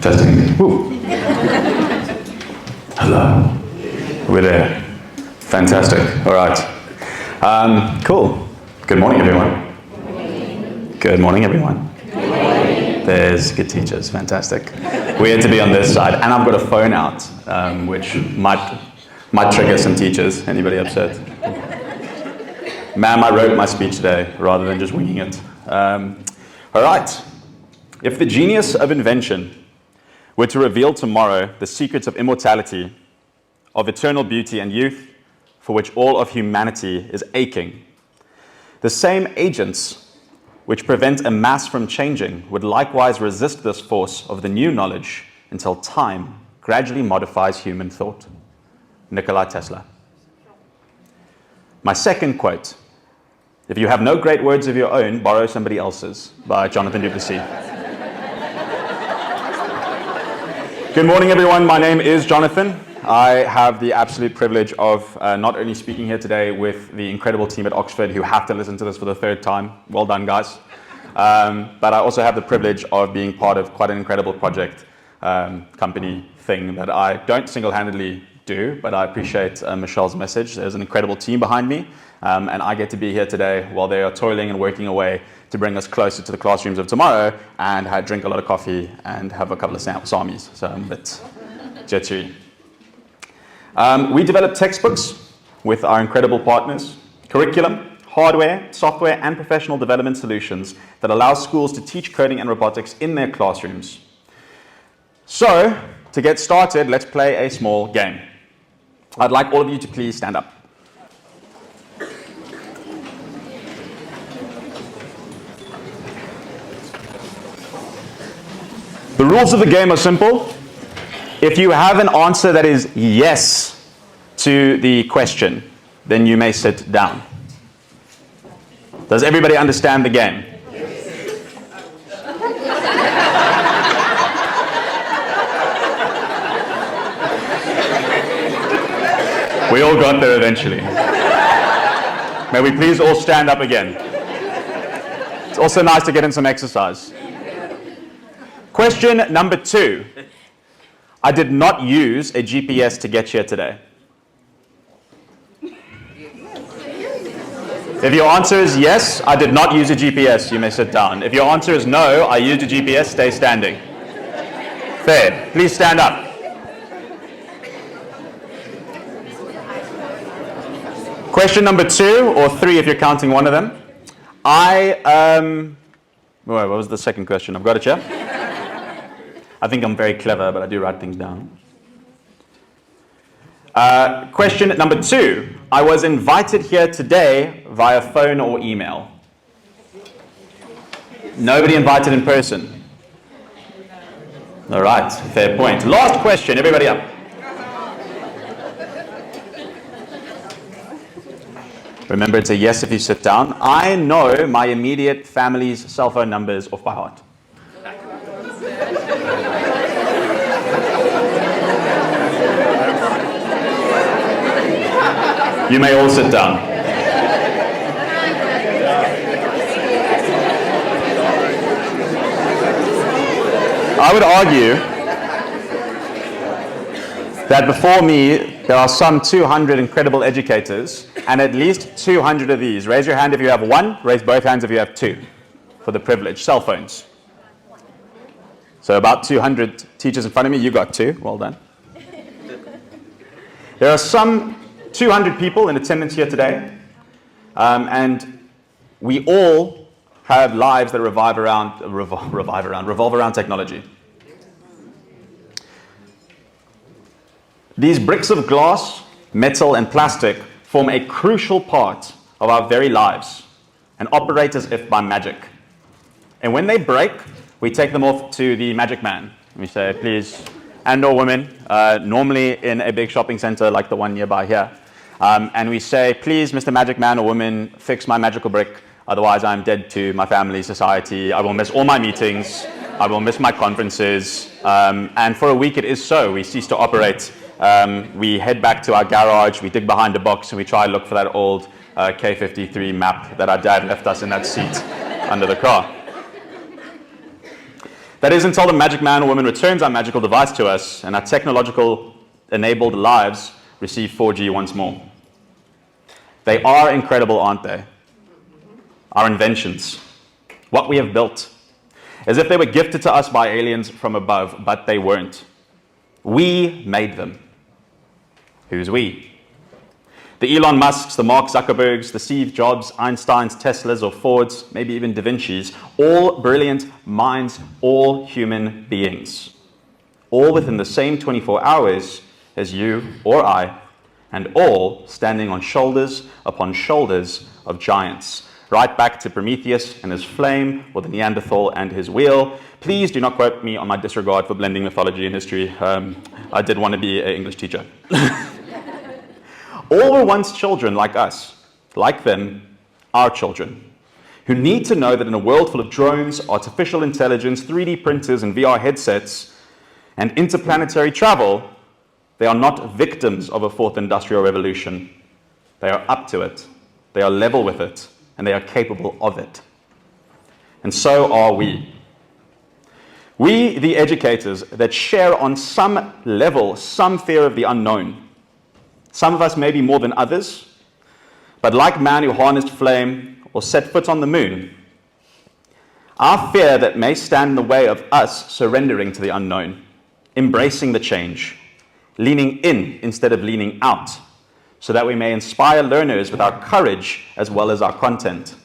Testing. Woo. Hello. We're there. Fantastic. All right. Cool. Good morning, everyone. Good morning, everyone. There's good teachers. Fantastic. Weird to be on this side, and I've got a phone out, which might trigger some teachers. Anybody upset? Ma'am, I wrote my speech today rather than just winging it. All right. If the genius of invention were to reveal tomorrow the secrets of immortality, of eternal beauty and youth, for which all of humanity is aching, the same agents which prevent a mass from changing would likewise resist this force of the new knowledge until time gradually modifies human thought. Nikola Tesla. My second quote, if you have no great words of your own, borrow somebody else's, by Jonathan du Plessis. Good morning, everyone. My name is Jonathan. I have the absolute privilege of not only speaking here today with the incredible team at Oxford who have to listen to this for the third time. Well done, guys. But I also have the privilege of being part of quite an incredible project, company thing that I don't single-handedly do, but I appreciate Michelle's message. There's an incredible team behind me, and I get to be here today while they are toiling and working away to bring us closer to the classrooms of tomorrow and drink a lot of coffee and have a couple of samis. So I'm a bit jittery. We develop textbooks with our incredible partners, curriculum, hardware, software, and professional development solutions that allow schools to teach coding and robotics in their classrooms. So, to get started, let's play a small game. I'd like all of you to please stand up. The rules of the game are simple. If you have an answer that is yes to the question, then you may sit down. Does everybody understand the game? We all got there eventually. May we please all stand up again? It's also nice to get in some exercise. Question number 2. I did not use a GPS to get here today. If your answer is yes, I did not use a GPS, you may sit down. If your answer is no, I used a GPS, stay standing. Fair. Please stand up. Question number 2, or 3 if you're counting one of them. What was the second question? I've got it here. I think I'm very clever, but I do write things down. Question number 2. I was invited here today via phone or email. Nobody invited in person. All right, fair point. Last question, everybody up. Remember, it's a yes if you sit down. I know my immediate family's cell phone numbers off by heart. You may all sit down. I would argue that before me, there are some 200 incredible educators, and at least 200 of these. Raise your hand if you have 1, raise both hands if you have 2, for the privilege. Cell phones. So about 200 teachers in front of me, you got 2, well done. There are some 200 people in attendance here today, and we all have lives that revolve around technology. These bricks of glass, metal, and plastic form a crucial part of our very lives and operate as if by magic. And when they break, we take them off to the magic man. We say, please, and or women, normally in a big shopping center like the one nearby here. And we say, please, Mr. Magic Man or Woman, fix my magical brick. Otherwise, I'm dead to my family, society. I will miss all my meetings. I will miss my conferences. And for a week, it is so. We cease to operate. We head back to our garage. We dig behind a box, and we try to look for that old K53 map that our dad left us in that seat under the car. That is until the magic man or woman returns our magical device to us and our technological-enabled lives receive 4G once more. They are incredible, aren't they? Our inventions, what we have built, as if they were gifted to us by aliens from above, but they weren't. We made them. Who's we? The Elon Musks, the Mark Zuckerbergs, the Steve Jobs, Einsteins, Teslas, or Fords, maybe even Da Vinci's, all brilliant minds, all human beings, all within the same 24 hours as you or I, and all standing on shoulders upon shoulders of giants. Right back to Prometheus and his flame, or the Neanderthal and his wheel. Please do not quote me on my disregard for blending mythology and history. I did want to be an English teacher. All were once children like us, like them, our children, who need to know that in a world full of drones, artificial intelligence, 3D printers, and VR headsets, and interplanetary travel, they are not victims of a fourth industrial revolution. They are up to it. They are level with it. And they are capable of it. And so are we. We, the educators, that share on some level some fear of the unknown. Some of us maybe more than others, but like man who harnessed flame or set foot on the moon, our fear that may stand in the way of us surrendering to the unknown, embracing the change, leaning in instead of leaning out, so that we may inspire learners with our courage as well as our content.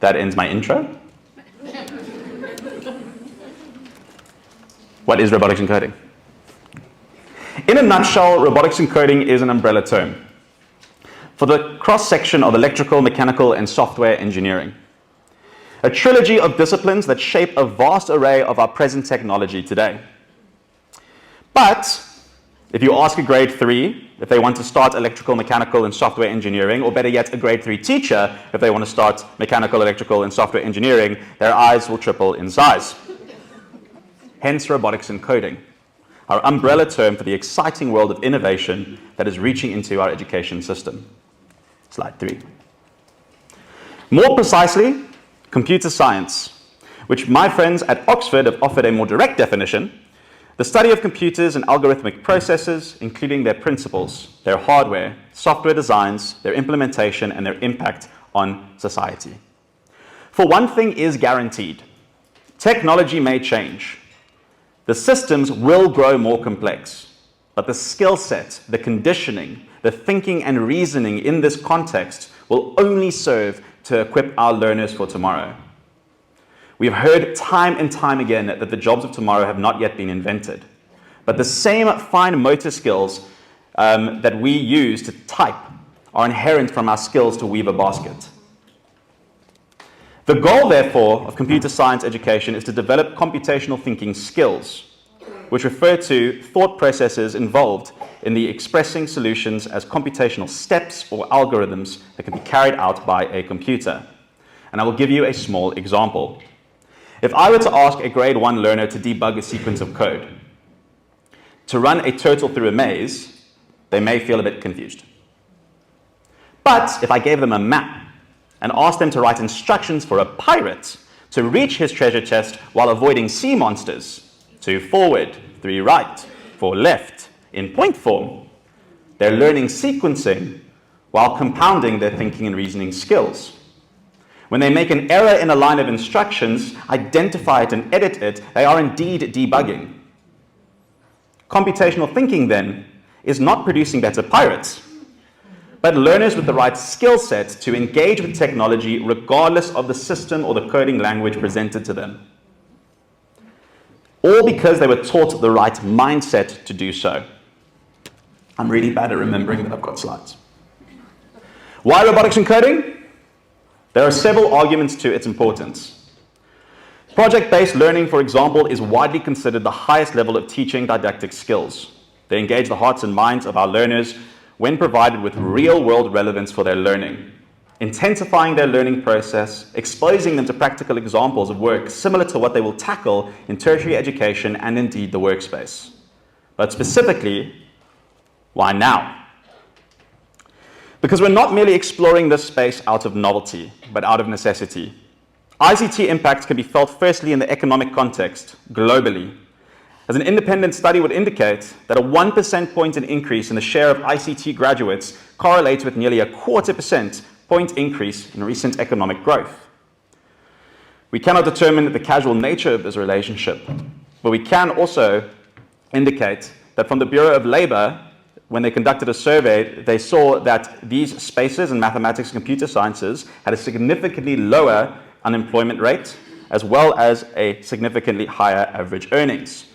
That ends my intro. What is robotics and coding? In a nutshell, robotics and coding is an umbrella term for the cross-section of electrical, mechanical, and software engineering. A trilogy of disciplines that shape a vast array of our present technology today. But if you ask a grade 3 if they want to start electrical, mechanical, and software engineering, or better yet, a grade 3 teacher if they want to start mechanical, electrical, and software engineering, their eyes will triple in size. Hence robotics and coding, our umbrella term for the exciting world of innovation that is reaching into our education system. Slide 3. More precisely, computer science, which my friends at Oxford have offered a more direct definition: the study of computers and algorithmic processes, including their principles, their hardware, software designs, their implementation, and their impact on society. For one thing is guaranteed: technology may change. The systems will grow more complex, but the skill set, the conditioning, the thinking and reasoning in this context will only serve to equip our learners for tomorrow. We have heard time and time again that the jobs of tomorrow have not yet been invented. But the same fine motor skills that we use to type are inherent from our skills to weave a basket. The goal, therefore, of computer science education is to develop computational thinking skills, which refer to thought processes involved in the expressing solutions as computational steps or algorithms that can be carried out by a computer. And I will give you a small example. If I were to ask a grade 1 learner to debug a sequence of code, to run a turtle through a maze, they may feel a bit confused. But if I gave them a map and asked them to write instructions for a pirate to reach his treasure chest while avoiding sea monsters, 2 forward, 3 right, 4 left, in point form, they're learning sequencing while compounding their thinking and reasoning skills. When they make an error in a line of instructions, identify it and edit it, they are indeed debugging. Computational thinking, then, is not producing better pirates, but learners with the right skill set to engage with technology regardless of the system or the coding language presented to them. All because they were taught the right mindset to do so. I'm really bad at remembering that I've got slides. Why robotics and coding? There are several arguments to its importance. Project-based learning, for example, is widely considered the highest level of teaching didactic skills. They engage the hearts and minds of our learners when provided with real-world relevance for their learning, intensifying their learning process, exposing them to practical examples of work similar to what they will tackle in tertiary education and indeed the workspace. But specifically, why now? Because we're not merely exploring this space out of novelty, but out of necessity. ICT impacts can be felt firstly in the economic context, globally, as an independent study would indicate that a 1% point in increase in the share of ICT graduates correlates with nearly a 0.25% point increase in recent economic growth. We cannot determine the causal nature of this relationship, but we can also indicate that from the Bureau of Labor, when they conducted a survey, they saw that these spaces in mathematics and computer sciences had a significantly lower unemployment rate, as well as a significantly higher average earnings.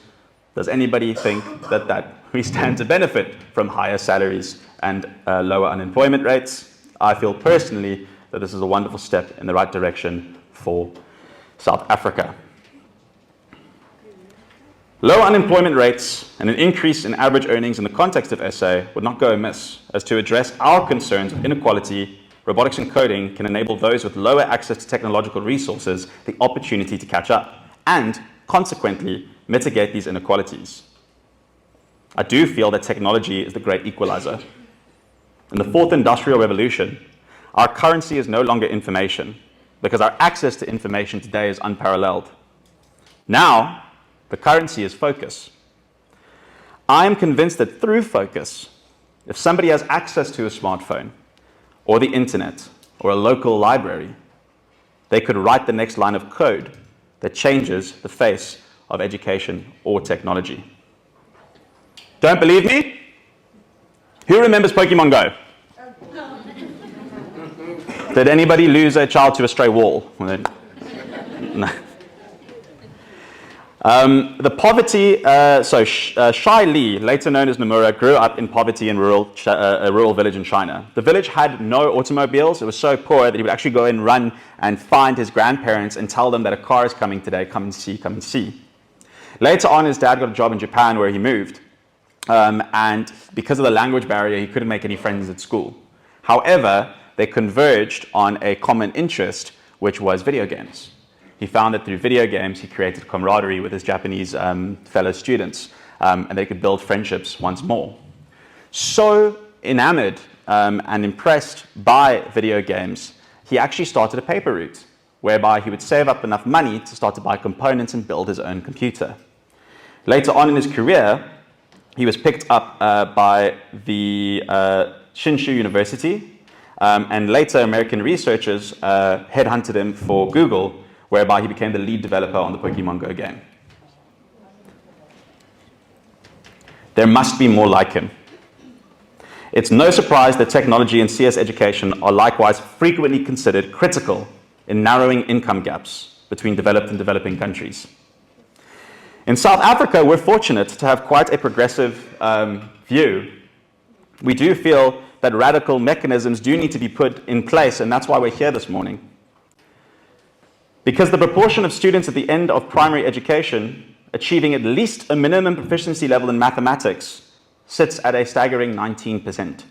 Does anybody think that we stand to benefit from higher salaries and lower unemployment rates? I feel personally that this is a wonderful step in the right direction for South Africa. Low unemployment rates and an increase in average earnings in the context of SA would not go amiss, as to address our concerns of inequality, robotics and coding can enable those with lower access to technological resources the opportunity to catch up and, consequently, mitigate these inequalities. I do feel that technology is the great equalizer. In the fourth industrial revolution, our currency is no longer information, because our access to information today is unparalleled. Now, the currency is focus. I am convinced that through focus, if somebody has access to a smartphone, or the internet, or a local library, they could write the next line of code that changes the face of education or technology. Don't believe me? Who remembers Pokemon Go? Did anybody lose a child to a stray wall? No. The poverty, Shai Li, later known as Nomura, grew up in poverty in a rural village in China. The village had no automobiles. It was so poor that he would actually go and run and find his grandparents and tell them that a car is coming today, come and see, come and see. Later on, his dad got a job in Japan where he moved. And because of the language barrier, he couldn't make any friends at school. However, they converged on a common interest, which was video games. He found that through video games, he created camaraderie with his Japanese fellow students, and they could build friendships once more. So enamored and impressed by video games, he actually started a paper route, whereby he would save up enough money to start to buy components and build his own computer. Later on in his career, he was picked up by the Shinshu University, and later American researchers headhunted him for Google, whereby he became the lead developer on the Pokemon Go game. There must be more like him. It's no surprise that technology and CS education are likewise frequently considered critical in narrowing income gaps between developed and developing countries. In South Africa, we're fortunate to have quite a progressive view. We do feel that radical mechanisms do need to be put in place, and that's why we're here this morning. Because the proportion of students at the end of primary education achieving at least a minimum proficiency level in mathematics sits at a staggering 19%,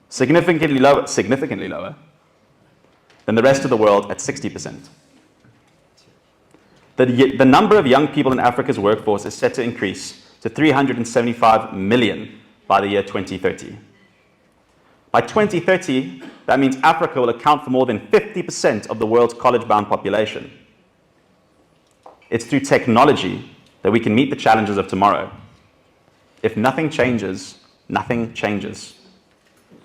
significantly lower than the rest of the world at 60%. The number of young people in Africa's workforce is set to increase to 375 million by the year 2030. By 2030, that means Africa will account for more than 50% of the world's college-bound population. It's through technology that we can meet the challenges of tomorrow. If nothing changes, nothing changes.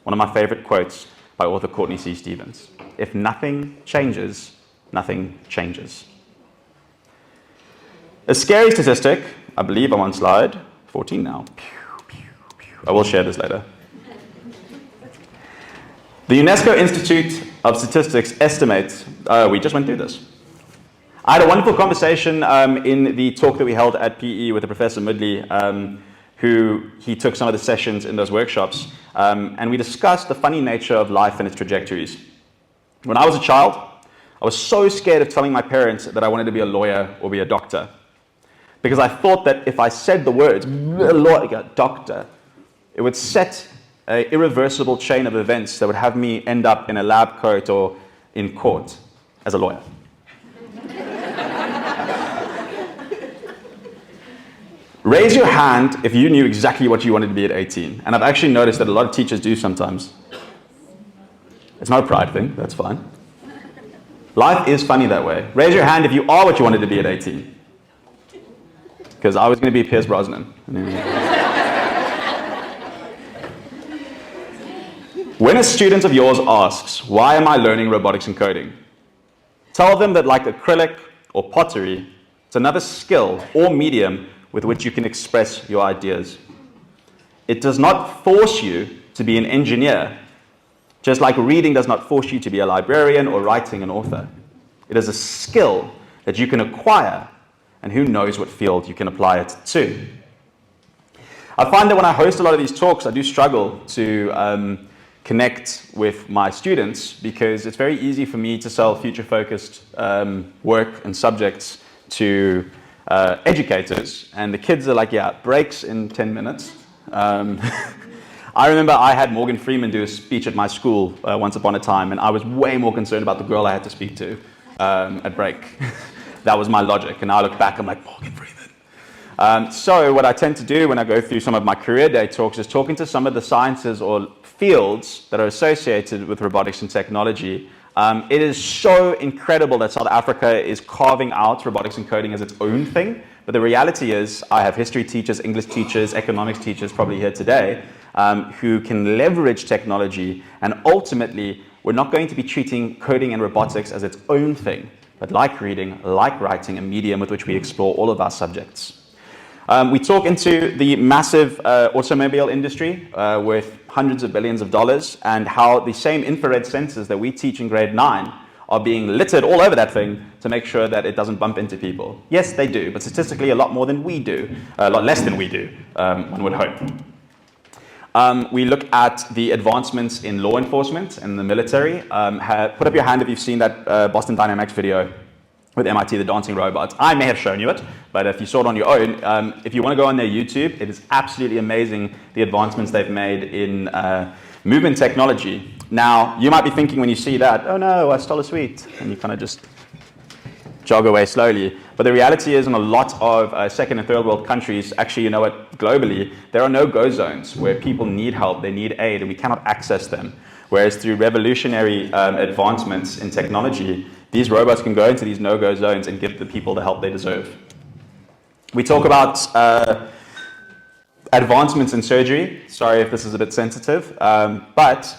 One of my favorite quotes by author Courtney C. Stevens. If nothing changes, nothing changes. A scary statistic, I believe I'm on slide 14 now. I will share this later. The UNESCO Institute of Statistics estimates, we just went through this. I had a wonderful conversation in the talk that we held at PE with the Professor Mudley, who he took some of the sessions in those workshops, and we discussed the funny nature of life and its trajectories. When I was a child, I was so scared of telling my parents that I wanted to be a lawyer or be a doctor, because I thought that if I said the words, lawyer, doctor, it would set an irreversible chain of events that would have me end up in a lab coat or in court as a lawyer. Raise your hand if you knew exactly what you wanted to be at 18. And I've actually noticed that a lot of teachers do sometimes. It's not a pride thing, that's fine. Life is funny that way. Raise your hand if you are what you wanted to be at 18. Because I was going to be Pierce Brosnan. When a student of yours asks, why am I learning robotics and coding? Tell them that like acrylic or pottery, it's another skill or medium with which you can express your ideas. It does not force you to be an engineer, just like reading does not force you to be a librarian or writing an author. It is a skill that you can acquire, and who knows what field you can apply it to. I find that when I host a lot of these talks, I do struggle to connect with my students because it's very easy for me to sell future-focused work and subjects to educators, and the kids are like, yeah, breaks in 10 minutes. I remember I had Morgan Freeman do a speech at my school once upon a time, and I was way more concerned about the girl I had to speak to at break. That was my logic, and now I look back, I'm like, Morgan Freeman. So what I tend to do when I go through some of my career day talks is talking to some of the sciences or fields that are associated with robotics and technology. It is so incredible that South Africa is carving out robotics and coding as its own thing. But the reality is I have history teachers, English teachers, economics teachers probably here today who can leverage technology. And ultimately, we're not going to be treating coding and robotics as its own thing, but like reading, like writing, a medium with which we explore all of our subjects. We talk into the massive automobile industry with hundreds of billions of dollars and how the same infrared sensors that we teach in grade 9 are being littered all over that thing to make sure that it doesn't bump into people. Yes, they do, but statistically a lot more than we do, a lot less than we do, one would hope. We look at the advancements in law enforcement and the military. Put up your hand if you've seen that Boston Dynamics video with MIT, the dancing robot. I may have shown you it, but if you saw it on your own, if you want to go on their YouTube, it is absolutely amazing the advancements they've made in movement technology. Now, you might be thinking when you see that, oh no, I stole a sweet, and you kind of just jog away slowly. But the reality is in a lot of second and third world countries, actually, you know what, globally, there are no-go zones where people need help, they need aid, and we cannot access them. Whereas through revolutionary advancements in technology, these robots can go into these no-go zones and give the people the help they deserve. We talk about advancements in surgery. Sorry if this is a bit sensitive, but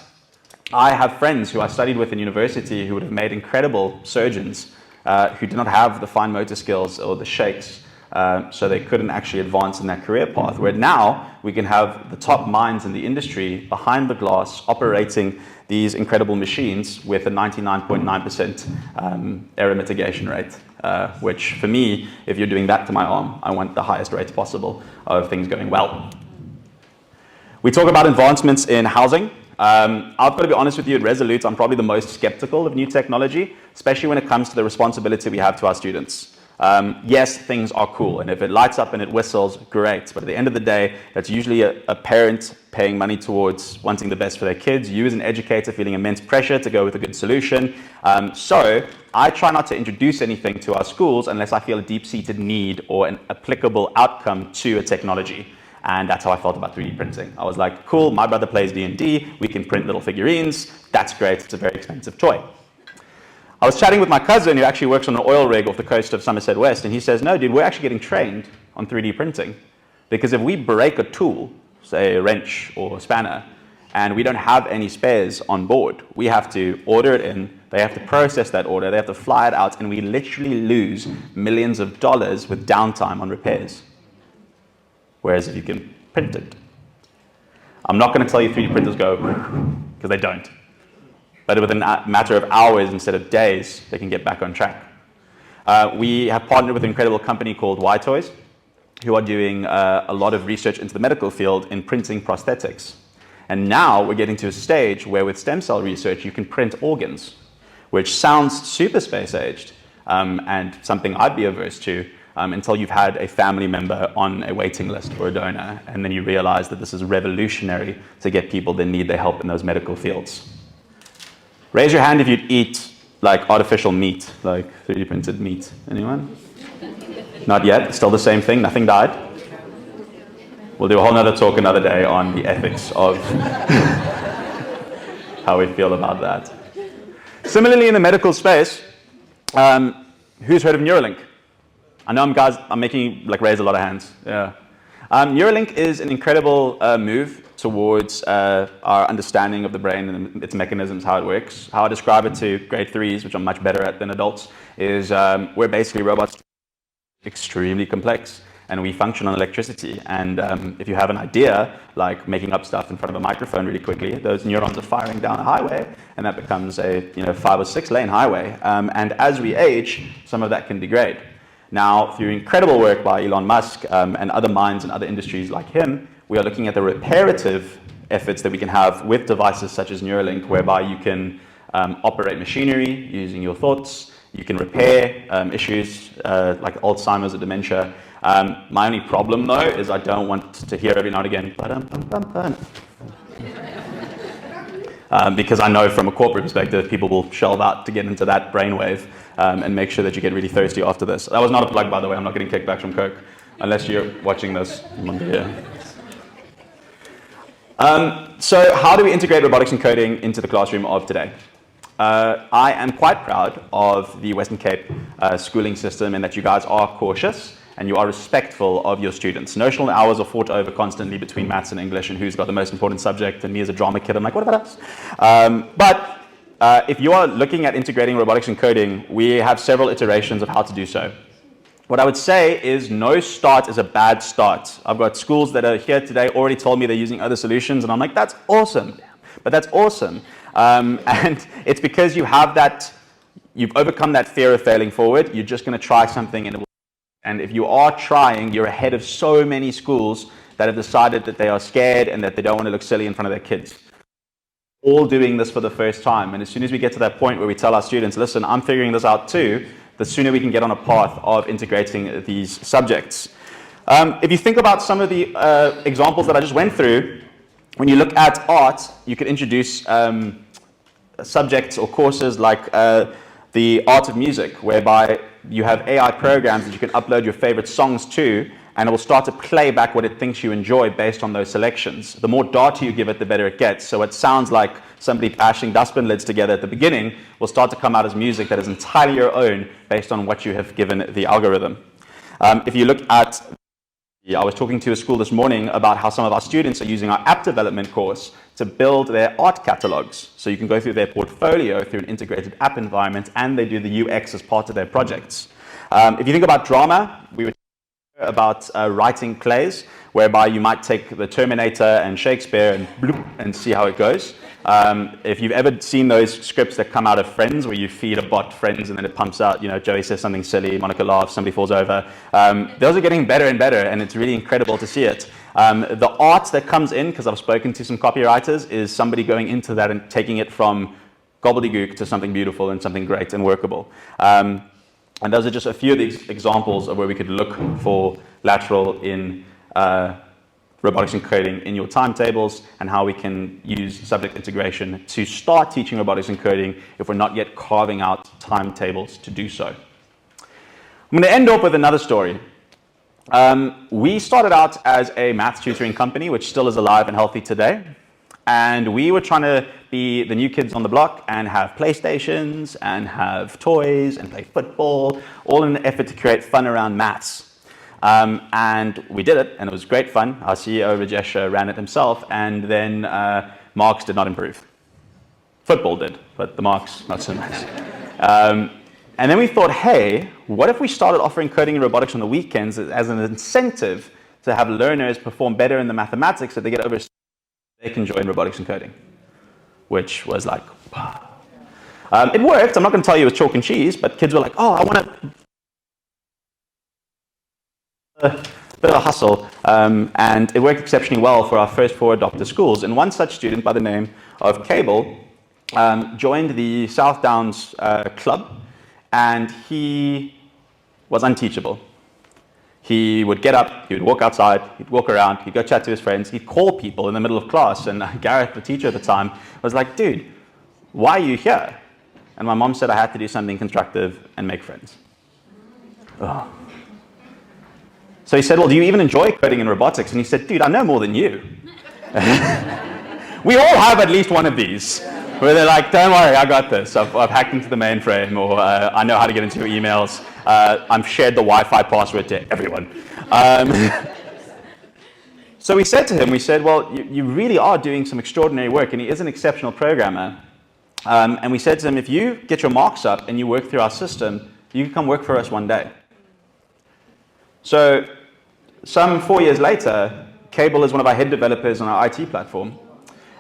I have friends who I studied with in university who would have made incredible surgeons who did not have the fine motor skills or the shakes, so they couldn't actually advance in their career path, where now we can have the top minds in the industry behind the glass operating these incredible machines with a 99.9% error mitigation rate, which for me, if you're doing that to my arm, I want the highest rates possible of things going well. We talk about advancements in housing. I've got to be honest with you, at Resolute, I'm probably the most skeptical of new technology, especially when it comes to the responsibility we have to our students. Yes, things are cool, and if it lights up and it whistles, great. But at the end of the day, that's usually a parent paying money towards wanting the best for their kids, you as an educator feeling immense pressure to go with a good solution. So I try not to introduce anything to our schools unless I feel a deep-seated need or an applicable outcome to a technology. And that's how I felt about 3D printing. I was like, cool, my brother plays D&D, we can print little figurines, that's great, it's a very expensive toy. I was chatting with my cousin who actually works on an oil rig off the coast of Somerset West, and he says, no, dude, we're actually getting trained on 3D printing. Because if we break a tool, say a wrench or a spanner, and we don't have any spares on board, we have to order it in, they have to process that order, they have to fly it out, and we literally lose millions of dollars with downtime on repairs. Whereas if you can print it. I'm not going to tell you 3D printers go, because they don't. But within a matter of hours instead of days, they can get back on track. We have partnered with an incredible company called Y-Toys, who are doing a lot of research into the medical field in printing prosthetics. And now we're getting to a stage where with stem cell research, you can print organs, which sounds super space-aged and something I'd be averse to until you've had a family member on a waiting list for a donor, and then you realize that this is revolutionary to get people that need their help in those medical fields. Raise your hand if you'd eat like artificial meat, like 3D printed meat. Anyone? Not yet? Still the same thing? Nothing died? We'll do a whole nother talk another day on the ethics of how we feel about that. Similarly, in the medical space, Who's heard of Neuralink? I know I'm making like raise a lot of hands. Yeah. Neuralink is an incredible move towards our understanding of the brain and its mechanisms, how it works. How I describe it to grade 3s, which I'm much better at than adults, is we're basically robots, extremely complex, and we function on electricity. And if you have an idea, like making up stuff in front of a microphone really quickly, those neurons are firing down a highway, and that becomes a 5 or 6 lane highway. And as we age, some of that can degrade. Now, through incredible work by Elon Musk and other minds in other industries like him, we are looking at the reparative efforts that we can have with devices such as Neuralink, whereby you can operate machinery using your thoughts. You can repair issues like Alzheimer's or dementia. My only problem, though, is I don't want to hear every now and again, because I know from a corporate perspective, people will shelve out to get into that brainwave and make sure that you get really thirsty after this. That was not a plug, by the way. I'm not getting kickbacks from Coke, unless you're watching this. So how do we integrate robotics and coding into the classroom of today? I am quite proud of the Western Cape schooling system in that you guys are cautious and you are respectful of your students. Notional hours are fought over constantly between maths and English and who's got the most important subject, and me as a drama kid, I'm like, what about us? But if you are looking at integrating robotics and coding, we have several iterations of how to do so. What I would say is no start is a bad start. I've got schools that are here today already told me they're using other solutions, and I'm like, that's awesome. But that's awesome. And it's because you have that, you've overcome that fear of failing forward. You're just going to try something, and it will. And if you are trying, you're ahead of so many schools that have decided that they are scared and that they don't want to look silly in front of their kids. All doing this for the first time. And as soon as we get to that point where we tell our students, listen, I'm figuring this out too, the sooner we can get on a path of integrating these subjects. If you think about some of the examples that I just went through, when you look at art, you could introduce subjects or courses like the art of music, whereby you have AI programs that you can upload your favorite songs to, and it will start to play back what it thinks you enjoy based on those selections. The more data you give it, the better it gets. So it sounds like somebody bashing dustbin lids together at the beginning will start to come out as music that is entirely your own based on what you have given the algorithm. If you look at, I was talking to a school this morning about how some of our students are using our app development course to build their art catalogs. So you can go through their portfolio through an integrated app environment, and they do the UX as part of their projects. If you think about drama, we were talking about writing plays, whereby you might take the Terminator and Shakespeare and bloop and see how it goes. If you've ever seen those scripts that come out of Friends, where you feed a bot Friends and then it pumps out, Joey says something silly, Monica laughs, somebody falls over. Those are getting better and better, and it's really incredible to see it. The art that comes in, because I've spoken to some copywriters, is somebody going into that and taking it from gobbledygook to something beautiful and something great and workable. And those are just a few of the examples of where we could look for lateral in robotics and coding in your timetables, and how we can use subject integration to start teaching robotics and coding if we're not yet carving out timetables to do so. I'm going to end off with another story. We started out as a maths tutoring company, which still is alive and healthy today. And we were trying to be the new kids on the block and have PlayStations and have toys and play football, all in an effort to create fun around maths. And we did it, and it was great fun. Our CEO, Rajesh, ran it himself, and then marks did not improve. Football did, but the marks, not so much. And then we thought, hey, what if we started offering coding and robotics on the weekends as an incentive to have learners perform better in the mathematics that they get over, they can join robotics and coding, which was like, wow. It worked. I'm not going to tell you it was chalk and cheese, but kids were like, oh, I want to bit of a hustle, and it worked exceptionally well for our first 4 adopter schools. And one such student by the name of Cable joined the South Downs club, and he was unteachable. He would get up, he would walk outside, he'd walk around, he'd go chat to his friends, he'd call people in the middle of class, and Gareth, the teacher at the time, was like, dude, why are you here? And my mom said I had to do something constructive and make friends. Oh. So he said, well, do you even enjoy coding and robotics? And he said, dude, I know more than you. We all have at least one of these. Where they're like, don't worry, I got this. I've hacked into the mainframe, or I know how to get into your emails. I've shared the Wi-Fi password to everyone. So we said to him, we said, well, you really are doing some extraordinary work, and he is an exceptional programmer. And we said to him, if you get your marks up and you work through our system, you can come work for us one day. So some 4 years later, Cable is one of our head developers on our IT platform.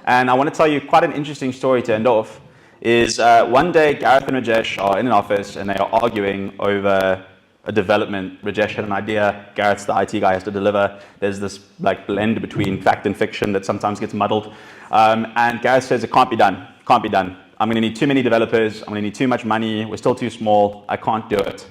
And I want to tell you quite an interesting story to end off, is one day Gareth and Rajesh are in an office and they are arguing over a development. Rajesh had an idea, Gareth's the IT guy, has to deliver. There's this like blend between fact and fiction that sometimes gets muddled. And Gareth says, it can't be done, can't be done. I'm going to need too many developers, I'm going to need too much money, we're still too small, I can't do it.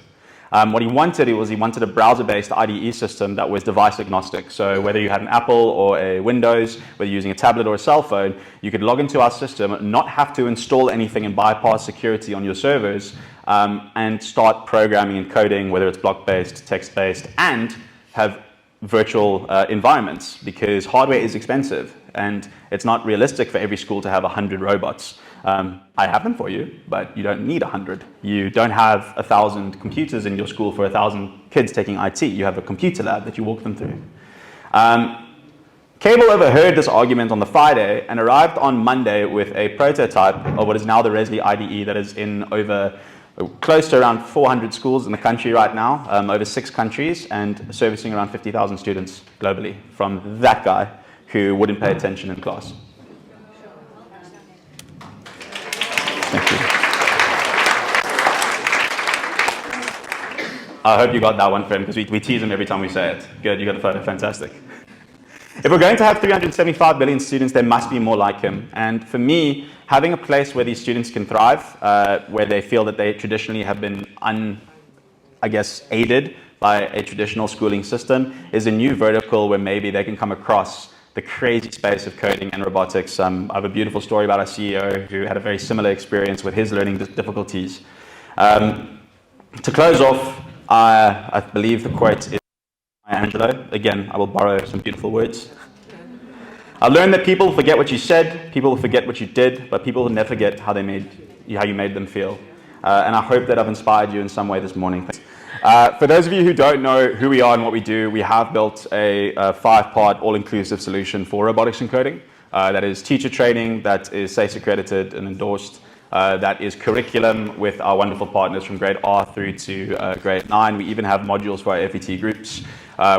What he wanted was he wanted a browser-based IDE system that was device agnostic. So whether you had an Apple or a Windows, whether you're using a tablet or a cell phone, you could log into our system, not have to install anything and bypass security on your servers, and start programming and coding, whether it's block-based, text-based, and have virtual environments, because hardware is expensive and it's not realistic for every school to have 100 robots. I have them for you, but you don't need 100. You don't have 1,000 computers in your school for 1,000 kids taking IT. You have a computer lab that you walk them through. Cable overheard this argument on the Friday and arrived on Monday with a prototype of what is now the Resolute IDE that is in over close to around 400 schools in the country right now, over 6 countries, and servicing around 50,000 students globally from that guy who wouldn't pay attention in class. Thank you. I hope you got that one, friend, because we tease him every time we say it. Good, you got the photo, fantastic. If we're going to have 375 billion students, there must be more like him. And for me, having a place where these students can thrive, where they feel that they traditionally have been aided by a traditional schooling system, is a new vertical where maybe they can come across the crazy space of coding and robotics. I have a beautiful story about our CEO who had a very similar experience with his learning difficulties. To close off, I believe the quote is by Angelo. Again, I will borrow some beautiful words. I learned that people forget what you said, people will forget what you did, but people will never forget how you made them feel. And I hope that I've inspired you in some way this morning. For those of you who don't know who we are and what we do, we have built a 5-part all-inclusive solution for robotics and coding. That is teacher training, that is SACE accredited and endorsed, that is curriculum with our wonderful partners from grade R through to grade 9. We even have modules for our FET groups.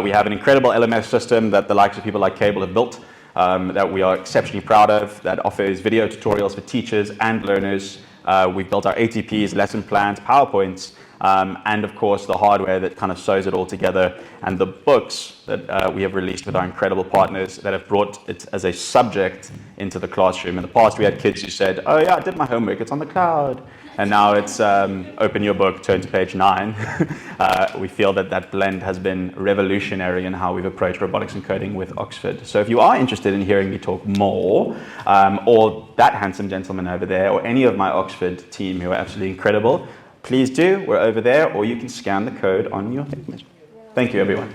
We have an incredible LMS system that the likes of people like Cable have built, that we are exceptionally proud of, that offers video tutorials for teachers and learners. We've built our ATPs, lesson plans, PowerPoints, and of course the hardware that kind of sews it all together, and the books that we have released with our incredible partners that have brought it as a subject into the classroom. In the past we had kids who said, oh yeah, I did my homework, it's on the cloud. And now it's open your book, turn to page 9. We feel that that blend has been revolutionary in how we've approached robotics and coding with Oxford. So if you are interested in hearing me talk more, or that handsome gentleman over there, or any of my Oxford team who are absolutely incredible, please do. We're over there, or you can scan the code on your thing. Thank you, everyone.